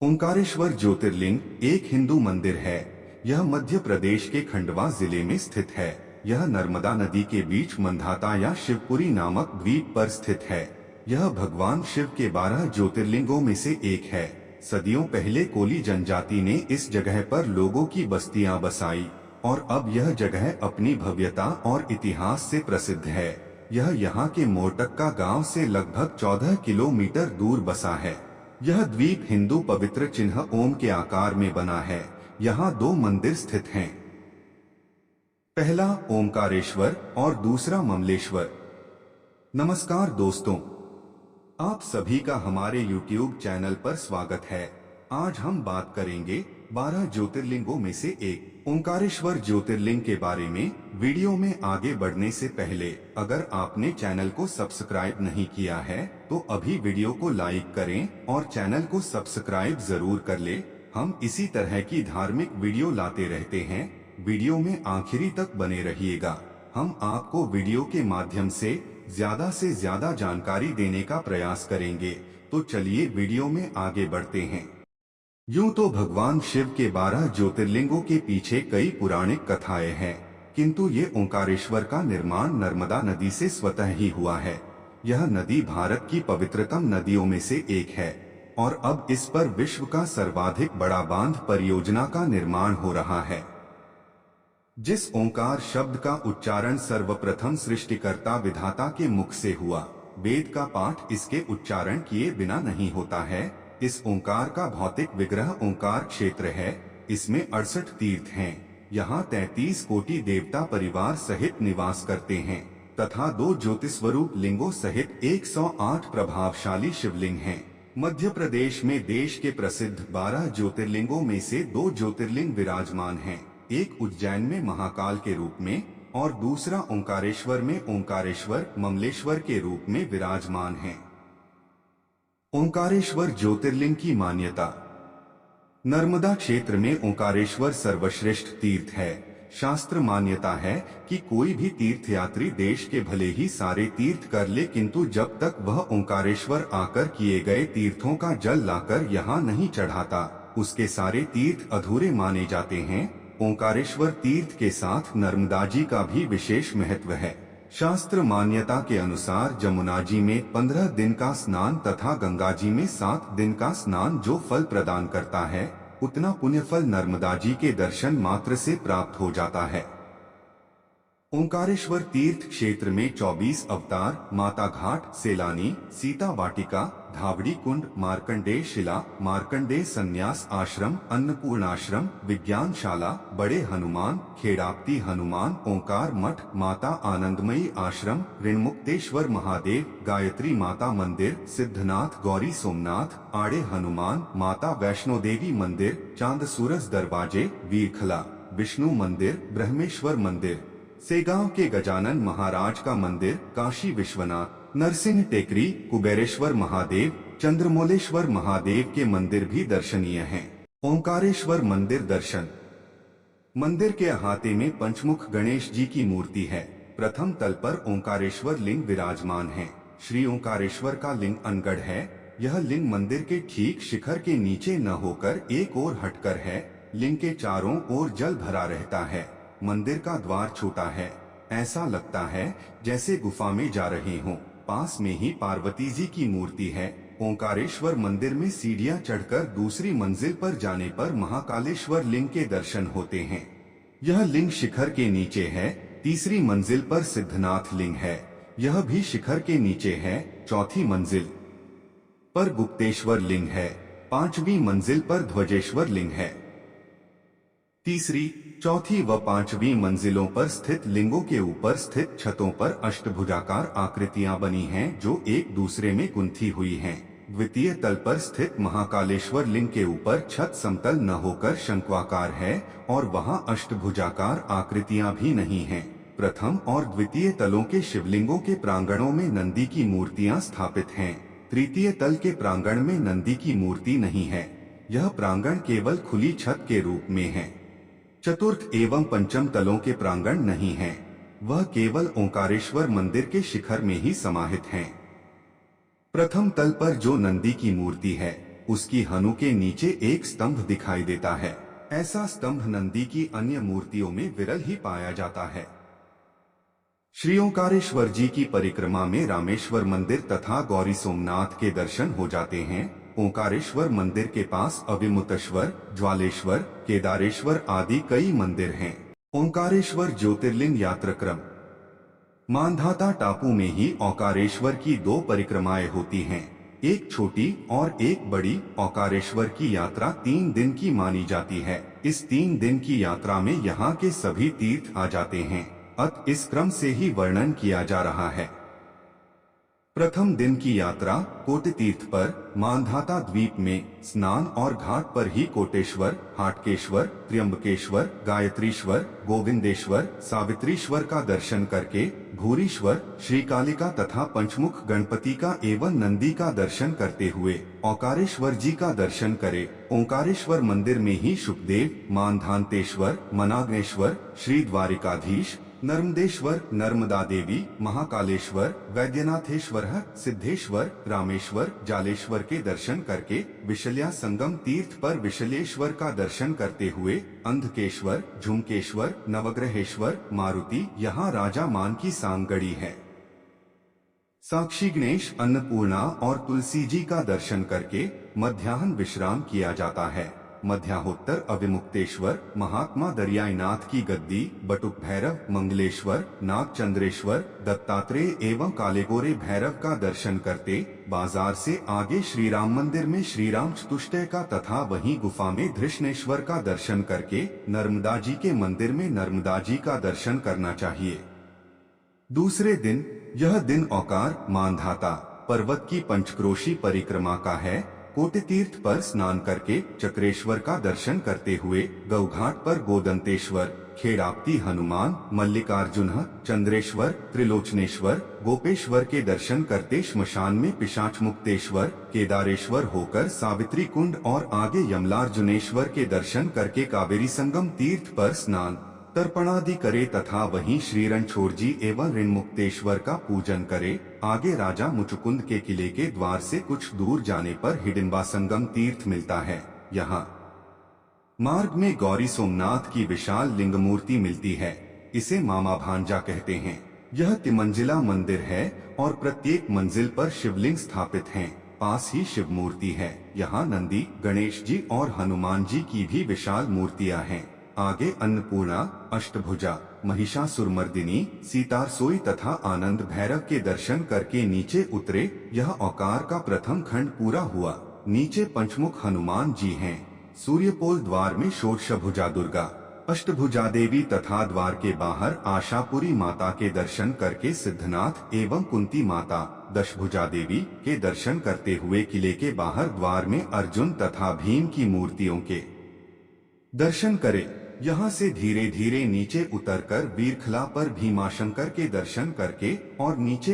ओंकारेश्वर ज्योतिर्लिंग एक हिंदू मंदिर है। यह मध्य प्रदेश के खंडवा जिले में स्थित है। यह नर्मदा नदी के बीच मंधाता या शिवपुरी नामक द्वीप पर स्थित है। यह भगवान शिव के 12 ज्योतिर्लिंगों में से एक है। सदियों पहले कोली जनजाति ने इस जगह पर लोगों की बस्तियां बसाई और अब यह जगह अपनी भव्यता और इतिहास से प्रसिद्ध है। यह यहाँ के मोरटक्का गांव से लगभग 14 किलोमीटर दूर बसा है। यह द्वीप हिंदू पवित्र चिन्ह ओम के आकार में बना है। यहाँ 2 मंदिर स्थित हैं। पहला ओंकारेश्वर और दूसरा ममलेश्वर। नमस्कार दोस्तों, आप सभी का हमारे YouTube चैनल पर स्वागत है। आज हम बात करेंगे 12 ज्योतिर्लिंगों में से एक ओंकारेश्वर ज्योतिर्लिंग के बारे में। वीडियो में आगे बढ़ने से पहले अगर आपने चैनल को सब्सक्राइब नहीं किया है तो अभी वीडियो को लाइक करें और चैनल को सब्सक्राइब जरूर कर ले। हम इसी तरह की धार्मिक वीडियो लाते रहते हैं। वीडियो में आखिरी तक बने रहिएगा। हम आपको वीडियो के माध्यम से ज्यादा जानकारी देने का प्रयास करेंगे। तो चलिए वीडियो में आगे बढ़ते हैं। यूं तो भगवान शिव के 12 ज्योतिर्लिंगों के पीछे कई पौराणिक कथाएं हैं, किंतु ये ओंकारेश्वर का निर्माण नर्मदा नदी से स्वतः ही हुआ है। यह नदी भारत की पवित्रतम नदियों में से एक है और अब इस पर विश्व का सर्वाधिक बड़ा बांध परियोजना का निर्माण हो रहा है। जिस ओंकार शब्द का उच्चारण सर्वप्रथम सृष्टिकर्ता विधाता के मुख से हुआ, वेद का पाठ इसके उच्चारण किए बिना नहीं होता है। इस ओंकार का भौतिक विग्रह ओंकार क्षेत्र है। इसमें 68 तीर्थ हैं। यहाँ 33 कोटि देवता परिवार सहित निवास करते हैं तथा 2 ज्योतिस्वरूप लिंगों सहित 108 प्रभावशाली शिवलिंग हैं। मध्य प्रदेश में देश के प्रसिद्ध 12 ज्योतिर्लिंगों में से 2 ज्योतिर्लिंग विराजमान हैं। एक उज्जैन में महाकाल के रूप में और दूसरा ओंकारेश्वर में ओंकारेश्वर ममलेश्वर के रूप में विराजमान है। ओंकारेश्वर ज्योतिर्लिंग की मान्यता। नर्मदा क्षेत्र में ओंकारेश्वर सर्वश्रेष्ठ तीर्थ है। शास्त्र मान्यता है कि कोई भी तीर्थयात्री देश के भले ही सारे तीर्थ कर ले, किंतु जब तक वह ओंकारेश्वर आकर किए गए तीर्थों का जल लाकर यहाँ नहीं चढ़ाता, उसके सारे तीर्थ अधूरे माने जाते हैं। ओंकारेश्वर तीर्थ के साथ नर्मदा जी का भी विशेष महत्व है। शास्त्र मान्यता के अनुसार जमुना जी में 15 दिन का स्नान तथा गंगा जी में 7 दिन का स्नान जो फल प्रदान करता है, उतना पुण्यफल नर्मदा जी के दर्शन मात्र से प्राप्त हो जाता है। ओंकारेश्वर तीर्थ क्षेत्र में 24 अवतार, माता घाट, सेलानी, सीता वाटिका, धावड़ी कुंड, मार्कंडेय शिला, मार्कंडेय संन्यास आश्रम, अन्नपूर्णाश्रम, विज्ञानशाला, बड़े हनुमान, खेड़ाप्ती हनुमान, ओंकार मठ, माता आनंदमयी आश्रम, ऋणमुक्तेश्वर महादेव, गायत्री माता मंदिर, सिद्धनाथ गौरी सोमनाथ, आड़े हनुमान, माता वैष्णो देवी मंदिर, चांद सूरज दरवाजे, वीरखला, विष्णु मंदिर, ब्रह्मेश्वर मंदिर, सेगांव के गजानन महाराज का मंदिर, काशी विश्वनाथ, नरसिंह टेकरी, कुबेरेश्वर महादेव, चंद्रमौलेश्वर महादेव के मंदिर भी दर्शनीय हैं। ओंकारेश्वर मंदिर दर्शन। मंदिर के अहाते में पंचमुख गणेश जी की मूर्ति है। प्रथम तल पर ओंकारेश्वर लिंग विराजमान है। श्री ओंकारेश्वर का लिंग अनगढ़ है। यह लिंग मंदिर के ठीक शिखर के नीचे न होकर एक ओर हटकर है। लिंग के चारों ओर जल भरा रहता है। मंदिर का द्वार छोटा है। ऐसा लगता है जैसे गुफा में जा रहे हों। पास में ही पार्वती जी की मूर्ति है। ओंकारेश्वर मंदिर में सीढ़ियां चढ़कर दूसरी मंजिल पर जाने पर महाकालेश्वर लिंग के दर्शन होते हैं। यह लिंग शिखर के नीचे है। तीसरी मंजिल पर सिद्धनाथ लिंग है। यह भी शिखर के नीचे है। चौथी मंजिल पर गुप्तेश्वर लिंग है। 5वीं मंजिल पर ध्वजेश्वर लिंग है। तीसरी, चौथी व 5वीं मंजिलों पर स्थित लिंगों के ऊपर स्थित छतों पर अष्टभुजाकार आकृतियां बनी हैं जो एक दूसरे में गुंथी हुई हैं। द्वितीय तल पर स्थित महाकालेश्वर लिंग के ऊपर छत समतल न होकर शंक्वाकार है और वहां अष्टभुजाकार आकृतियां भी नहीं हैं। प्रथम और द्वितीय तलों के शिवलिंगों के प्रांगणों में नंदी की मूर्तियां स्थापित हैं। तृतीय तल के प्रांगण में नंदी की मूर्ति नहीं है। यह प्रांगण केवल खुली छत के रूप में है। चतुर्थ एवं पंचम तलों के प्रांगण नहीं हैं। वह केवल ओंकारेश्वर मंदिर के शिखर में ही समाहित हैं। प्रथम तल पर जो नंदी की मूर्ति है उसकी हनु के नीचे एक स्तंभ दिखाई देता है। ऐसा स्तंभ नंदी की अन्य मूर्तियों में विरल ही पाया जाता है। श्री ओंकारेश्वर जी की परिक्रमा में रामेश्वर मंदिर तथा गौरी सोमनाथ के दर्शन हो जाते हैं। ओंकारेश्वर मंदिर के पास अविमुक्तेश्वर, ज्वालेश्वर, केदारेश्वर आदि कई मंदिर हैं। ओंकारेश्वर ज्योतिर्लिंग यात्राक्रम। मांधाता टापू में ही ओंकारेश्वर की 2 परिक्रमाएं होती हैं, एक छोटी और एक बड़ी। ओंकारेश्वर की यात्रा 3 दिन की मानी जाती है। इस 3 दिन की यात्रा में यहाँ के सभी तीर्थ आ जाते हैं, अत इस क्रम से ही वर्णन किया जा रहा है। प्रथम दिन की यात्रा कोट तीर्थ पर मांधाता द्वीप में स्नान और घाट पर ही कोटेश्वर, हाटकेश्वर, त्र्यंबकेश्वर, गायत्रीश्वर, गोविंदेश्वर, सावित्रीश्वर का दर्शन करके भूरीश्वर, श्रीकालिका तथा पंचमुख गणपति का एवं नंदी का दर्शन करते हुए ओंकारेश्वर जी का दर्शन करे। ओंकारेश्वर मंदिर में ही शुकदेव, मानधानतेश्वर, मनाग्नेश्वर, श्री द्वारिकाधीश, नर्मदेश्वर, नर्मदा देवी, महाकालेश्वर, वैद्यनाथेश्वर, सिद्धेश्वर, रामेश्वर, जालेश्वर के दर्शन करके विशल्या संगम तीर्थ पर विशलेश्वर का दर्शन करते हुए अंधकेश्वर, झुमकेश्वर, नवग्रहेश्वर, मारुति, यहाँ राजा मान की सांगड़ी है, साक्षी गणेश, अन्नपूर्णा और तुलसी जी का दर्शन करके मध्याह्न विश्राम किया जाता है। मध्याहोत्तर अविमुक्तेश्वर, महात्मा दरियाईनाथ की गद्दी, बटुक भैरव, मंगलेश्वर, नागचंद्रेश्वर, दत्तात्रेय एवं कालेगोरे भैरव का दर्शन करते बाजार से आगे श्री राम मंदिर में श्रीराम चतुष्टय का तथा वहीं गुफा में धृष्णेश्वर का दर्शन करके नर्मदा जी के मंदिर में नर्मदा जी का दर्शन करना चाहिए। दूसरे दिन, यह दिन औकार मांधाता पर्वत की पंचक्रोशी परिक्रमा का है। कोटि तीर्थ पर स्नान करके चक्रेश्वर का दर्शन करते हुए गौघाट पर गोदंतेश्वर, खेड़ाप्ती हनुमान, मल्लिकार्जुन, चंद्रेश्वर, त्रिलोचनेश्वर, गोपेश्वर के दर्शन करते श्मशान में पिशाच मुक्तेश्वर, केदारेश्वर होकर सावित्री कुंड और आगे यमलार्जुनेश्वर के दर्शन करके कावेरी संगम तीर्थ पर स्नान तर्पणादि करे तथा वहीं श्री रणछोड़जी एवं ऋणमुक्तेश्वर का पूजन करे। आगे राजा मुचुकुंद के किले के द्वार से कुछ दूर जाने पर हिडिंबा संगम तीर्थ मिलता है। यहाँ मार्ग में गौरी सोमनाथ की विशाल लिंग मूर्ति मिलती है। इसे मामा भांजा कहते हैं। यह तिमंजिला मंदिर है और प्रत्येक मंजिल पर शिवलिंग स्थापित हैं। पास ही शिव मूर्ति है। यहाँ नंदी, गणेश जी और हनुमान जी की भी विशाल मूर्तियां हैं। आगे अन्नपूर्णा, अष्टभुजा, महिषासुरमर्दिनी, सीतारसोई तथा आनंद भैरव के दर्शन करके नीचे उतरे। यह औकार का प्रथम खंड पूरा हुआ। नीचे पंचमुख हनुमान जी हैं। सूर्यपोल द्वार में षोडशभुजा दुर्गा, अष्टभुजा देवी तथा द्वार के बाहर आशापुरी माता के दर्शन करके सिद्धनाथ एवं कुंती माता, दशभुजा देवी के दर्शन करते हुए किले के बाहर द्वार में अर्जुन तथा भीम की मूर्तियों के दर्शन करे। यहाँ से धीरे धीरे नीचे उतरकर बीरखला पर भीमाशंकर के दर्शन करके और नीचे